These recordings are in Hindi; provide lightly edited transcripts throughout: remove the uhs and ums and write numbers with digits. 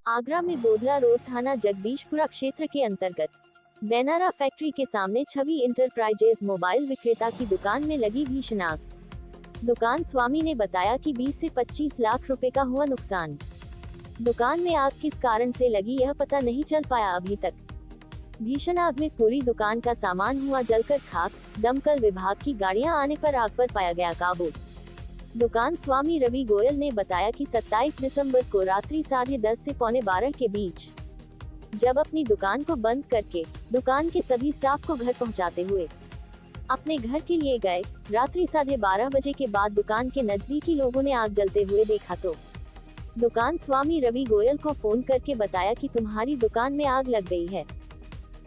आगरा में बोदला रोड थाना जगदीशपुरा क्षेत्र के अंतर्गत बैनारा फैक्ट्री के सामने छवि इंटरप्राइजेज मोबाइल विक्रेता की दुकान में लगी भीषण आग। दुकान स्वामी ने बताया कि 20 से 25 लाख रुपए का हुआ नुकसान। दुकान में आग किस कारण से लगी यह पता नहीं चल पाया अभी तक। भीषण आग में पूरी दुकान का सामान हुआ जलकर खाक। दमकल विभाग की गाड़ियां आने पर आग पर पाया गया काबू। दुकान स्वामी रवि गोयल ने बताया कि 27 दिसंबर को रात्रि 10:30 से 11:45 के बीच जब अपनी दुकान को बंद करके दुकान के सभी स्टाफ को घर पहुंचाते हुए अपने घर के लिए गए, रात्रि 12:30 बजे के बाद दुकान के नजदीकी लोगों ने आग जलते हुए देखा तो दुकान स्वामी रवि गोयल को फोन करके बताया कि तुम्हारी दुकान में आग लग गई है।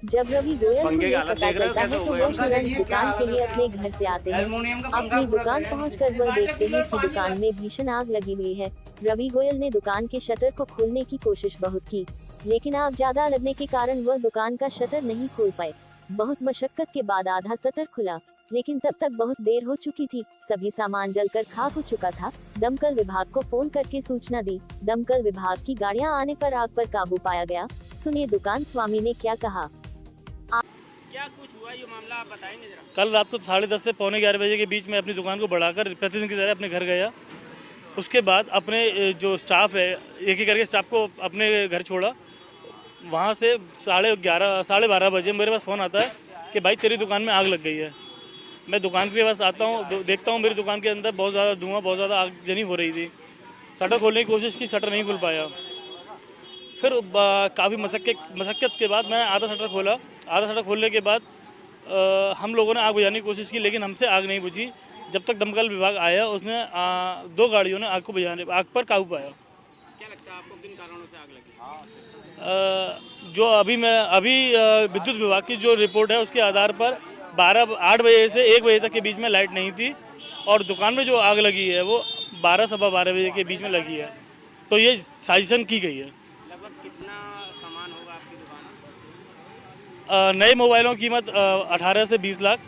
जब रवि गोयल को यह पता चलता है तो वह तुरंत दुकान के लिए अपने घर से आते हैं। अपनी दुकान पहुंचकर वह देखते हैं कि दुकान में भीषण आग लगी हुई है। रवि गोयल ने दुकान के शटर को खोलने की कोशिश बहुत की, लेकिन आग ज्यादा लगने के कारण वह दुकान का शटर नहीं खोल पाए। बहुत मशक्कत के बाद आधा शटर खुला, लेकिन तब तक बहुत देर हो चुकी थी। सभी सामान जलकर खाक हो चुका था। दमकल विभाग को फोन करके सूचना दी। दमकल विभाग की गाड़ियां आने पर आग पर काबू पाया गया। सुनिए दुकान स्वामी ने क्या कहा। क्या कुछ हुआ ये मामला आप बताएंगे जरा। कल रात को 10:30 से 11:45 बजे के बीच में अपनी दुकान को बढ़ाकर प्रतिदिन की तरह अपने घर गया। उसके बाद अपने जो स्टाफ है, एक एक करके स्टाफ को अपने घर छोड़ा। वहाँ से 11:30 12:30 बजे मेरे पास फ़ोन आता है कि भाई तेरी दुकान में आग लग गई है। मैं दुकान के पास आता हूँ, देखता हूँ मेरी दुकान के अंदर बहुत ज़्यादा धुआं, बहुत ज़्यादा आगजनी हो रही थी। शटर खोलने की कोशिश की, शटर नहीं खुल पाया। फिर काफ़ी मशक्क़त के बाद मैंने आधा शटर खोला। आधा शटर खोलने के बाद हम लोगों ने आग बुझाने की कोशिश की, लेकिन हमसे आग नहीं बुझी। जब तक दमकल विभाग आया, उसने 2 गाड़ियों ने आग पर काबू पाया। क्या लगता है आपको किन कारणों से आग लगी? जो अभी विद्युत विभाग की जो रिपोर्ट है उसके आधार पर 8 बजे से 1 बजे तक के बीच में लाइट नहीं थी, और दुकान में जो आग लगी है वो 12 सवा 12 बजे के बीच में लगी है। तो ये साजिशन की गई है। लगभग कितना सामान होगा आपकी दुकान? नए मोबाइलों की कीमत 18 से 20 लाख।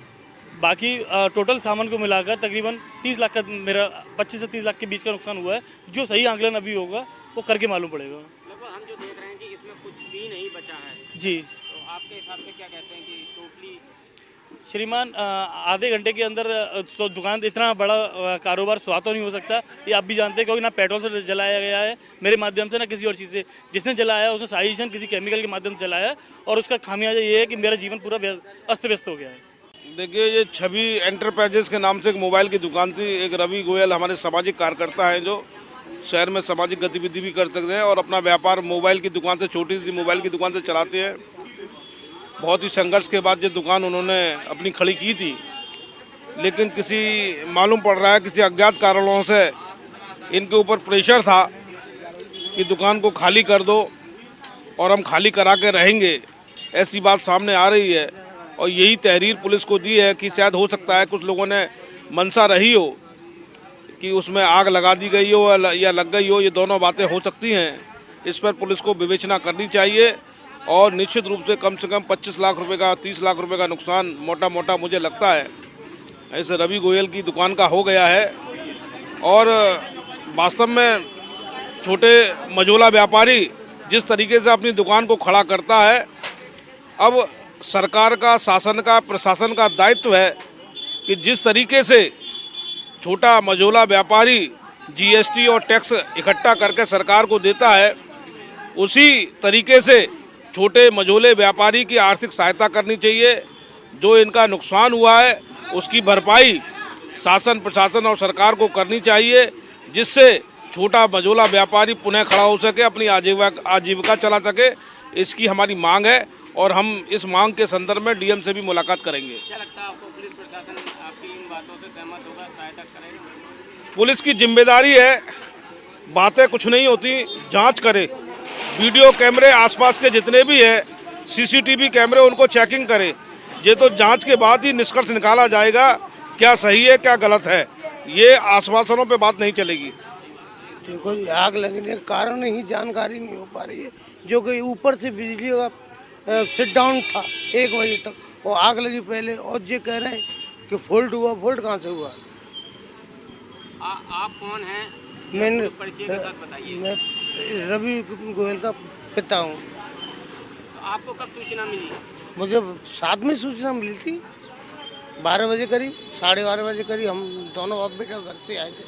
बाकी टोटल सामान को मिलाकर तकरीबन 30 लाख का, मेरा 25 से 30 लाख के बीच का नुकसान हुआ है। जो सही आंकलन अभी होगा वो करके मालूम पड़ेगा। लगभग हम जो देख रहे हैं कि इसमें कुछ भी नहीं बचा है जी, तो आपके हिसाब से क्या कहते हैं कि टोटली? श्रीमान, आधे घंटे के अंदर तो दुकान इतना बड़ा कारोबार स्वात नहीं हो सकता। ये आप भी जानते हैं, क्योंकि ना पेट्रोल से जलाया गया है मेरे माध्यम से, ना किसी और चीज़ से। जिसने जलाया उसने साजिशन किसी केमिकल के माध्यम से जलाया, और उसका खामियाजा ये है कि मेरा जीवन पूरा अस्त व्यस्त हो गया है। देखिए, ये छवि एंटरप्राइजेस के नाम से एक मोबाइल की दुकान थी। एक रवि गोयल हमारे सामाजिक कार्यकर्ता हैं जो शहर में सामाजिक गतिविधि भी कर सकते हैं और अपना व्यापार मोबाइल की दुकान से, छोटी सी मोबाइल की दुकान से चलाते हैं। बहुत ही संघर्ष के बाद ये दुकान उन्होंने अपनी खड़ी की थी, लेकिन मालूम पड़ रहा है किसी अज्ञात कारणों से इनके ऊपर प्रेशर था कि दुकान को खाली कर दो और हम खाली करा के रहेंगे, ऐसी बात सामने आ रही है। और यही तहरीर पुलिस को दी है कि शायद हो सकता है कुछ लोगों ने मंशा रही हो कि उसमें आग लगा दी गई हो या लग गई हो। ये दोनों बातें हो सकती हैं। इस पर पुलिस को विवेचना करनी चाहिए, और निश्चित रूप से कम 25 लाख रुपए का, 30 लाख रुपए का नुकसान मोटा मुझे लगता है ऐसे रवि गोयल की दुकान का हो गया है। और वास्तव में छोटे मझोला व्यापारी जिस तरीके से अपनी दुकान को खड़ा करता है, अब सरकार का, शासन का, प्रशासन का दायित्व है कि जिस तरीके से छोटा मझोला व्यापारी जीएसटी और टैक्स इकट्ठा करके सरकार को देता है, उसी तरीके से छोटे मझोले व्यापारी की आर्थिक सहायता करनी चाहिए। जो इनका नुकसान हुआ है उसकी भरपाई शासन, प्रशासन और सरकार को करनी चाहिए, जिससे छोटा मझोला व्यापारी पुनः खड़ा हो सके, अपनी आजीविका चला सके। इसकी हमारी मांग है, और हम इस मांग के संदर्भ में डीएम से भी मुलाकात करेंगे। क्या लगता है आपको पुलिस प्रशासन आपकी इन बातों से सहमत होगा, सहायता करेगा? पुलिस की जिम्मेदारी है, बातें कुछ नहीं होती, जांच करे। वीडियो कैमरे आसपास के जितने भी है, सीसीटीवी कैमरे, उनको चेकिंग करे। ये तो जांच के बाद ही निष्कर्ष निकाला जाएगा क्या सही है क्या गलत है। ये आश्वासनों पे बात नहीं चलेगी। देखो, आग लगने का कारण ही जानकारी नहीं हो पा रही है। जो कि ऊपर से बिजली का सिट डाउन था 1 बजे तक, और आग लगी पहले, और ये कह रहे हैं कि फॉल्ट हुआ। फॉल्ट कहाँ से हुआ? आप कौन हैं? मैंने परिचय के साथ बताइए। मैं रवि गोयल का पिता हूँ। तो आपको कब सूचना मिली? मुझे साथ में सूचना मिली थी 12 बजे करीब, 12:30 बजे करीब हम दोनों बाप बेटा घर से आए थे।